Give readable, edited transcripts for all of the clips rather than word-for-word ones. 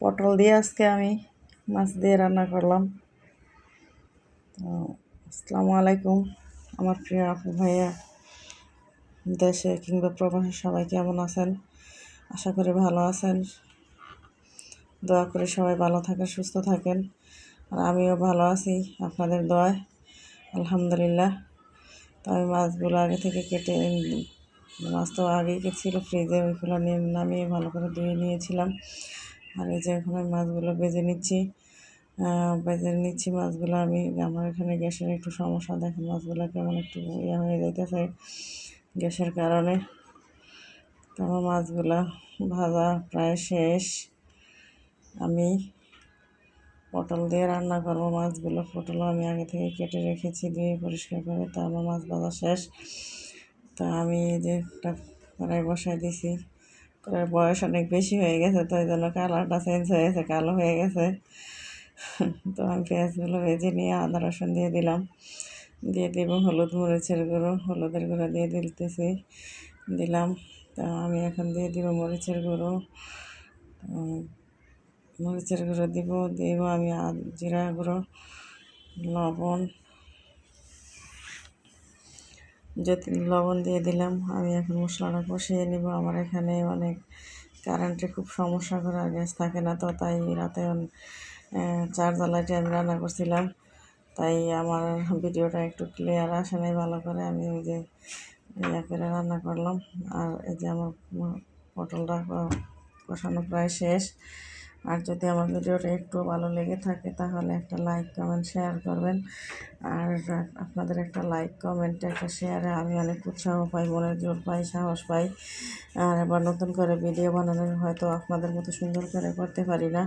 পটল দিয়ে আজকে আমি মাছ দিয়ে রান্না করলাম। তো আসসালামু আলাইকুম আমার প্রিয় আপু ভাইয়া, দেশে কিংবা প্রবাসে সবাই কেমন আছেন? আশা করি ভালো আছেন। দোয়া করে সবাই ভালো থাকেন, সুস্থ থাকেন। আর আমিও ভালো আছি আপনাদের দোয়ায়, আলহামদুলিল্লাহ। তো আমি মাছগুলো আগে থেকে কেটে, মাছ তো আগেই ছিল ফ্রিজে, ওইগুলো নামিয়ে ভালো করে ধুয়ে নিয়েছিলাম। আর এই যে এখন আমি মাছগুলো ভেজে নিচ্ছি মাছগুলো। আমার এখানে গ্যাসের একটু সমস্যা, দেখেন মাছগুলো কেমন একটু হয়ে যাইতেছে গ্যাসের কারণে। তো আমার মাছগুলো ভাজা প্রায় শেষ। আমি পটল দিয়ে রান্না করবো মাছগুলো। পটলও আমি আগে থেকে কেটে রেখেছি, দিয়ে পরিষ্কার করে। তো আমার মাছ ভাজা শেষ। তো আমি এই যে একটা কড়াই বসাই দিছি। কড়াইয়ের বয়স অনেক বেশি হয়ে গেছে, তো এই জন্য কালারটা চেঞ্জ হয়ে গেছে, কালো হয়ে গেছে। তো আমি পেঁয়াজগুলো ভেজে নিয়ে আদা রসুন দিয়ে দিলাম, দিয়ে দেবো হলুদ মরিচের গুঁড়ো, হলুদের গুঁড়ো দিয়ে দিলাম। তো আমি এখন দিয়ে দিব মরিচের গুঁড়ো, দিব আমি জিরা গুঁড়ো, লবণ লবণ দিয়ে দিলাম। আমি এখন মশলাটা কষিয়ে নিব। আমার এখানে অনেক কারেন্টে খুব সমস্যা করে, আর গ্যাস থাকে না, তো তাই রাতে চার্জার লাইটে আমি রান্না করছিলাম। তাই আমার ভিডিওটা একটু ক্লিয়ার আসে নাই ভালো করে। আমি ওই যে করে রান্না করলাম। আর এই যে আমার পটলটা কষানো প্রায় শেষ। আর যদি আমার ভিডিওটা একটু ভালো লেগে থাকে তাহলে একটা লাইক কমেন্ট শেয়ার করবেন। আর আপনাদের একটা লাইক কমেন্টে একটা শেয়ারে আমি অনেক উৎসাহ পাই, মনের জোর পাই, সাহস পাই। আর এবার নতুন করে ভিডিও বানানোর হয়তো আপনাদের মতো সুন্দর করে করতে পারি না,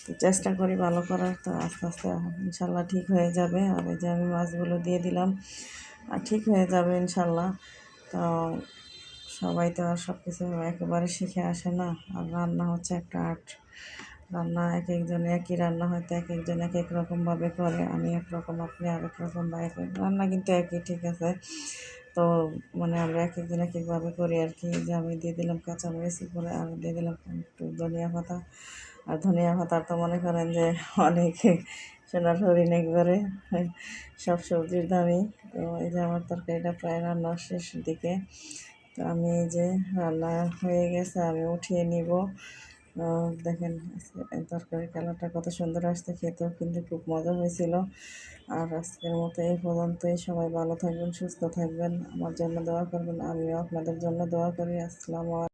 তো চেষ্টা করি ভালো করার। তো আস্তে আস্তে ইনশাল্লাহ ঠিক হয়ে যাবে। আর এই যে আমি মাছগুলো দিয়ে দিলাম, আর ঠিক হয়ে যাবে ইনশাল্লাহ। তো সবাই তো আর সব কিছু একেবারে শিখে আসে না। আর রান্না হচ্ছে একটা আর্ট। রান্না এক একজন একই রান্না হয়তো এক একজন এক এক রকমভাবে করে, আমি একরকম, আপনি আরেক রকম, বা এক রান্না কিন্তু একই, ঠিক আছে। তো মানে আমরা এক একজন এক একভাবে করি আর কি। যে আমি দিয়ে দিলাম কাঁচামরিচ করে, আর দিয়ে দিলাম একটু ধনিয়া পাতা। আর ধনিয়া পাতার তো মনে করেন যে অনেকে সোনার হরিণ একবারে সব সবজির দামই। তো এই যে আমার তরকারিটা প্রায় রান্নার শেষ দিকে। তো আমি এই যে রান্না হয়ে গেছে, আমি উঠিয়ে নিব। দেখেন তরকারির কালারটা কত সুন্দর আসছে, খেতেও কিন্তু খুব মজা হয়েছিল। আর আজকের মতো এই পর্যন্তই। সবাই ভালো থাকবেন, সুস্থ থাকবেন, আমার জন্য দোয়া করবেন, আমিও আপনাদের জন্য দোয়া করি। আসসালামু আলাইকুম।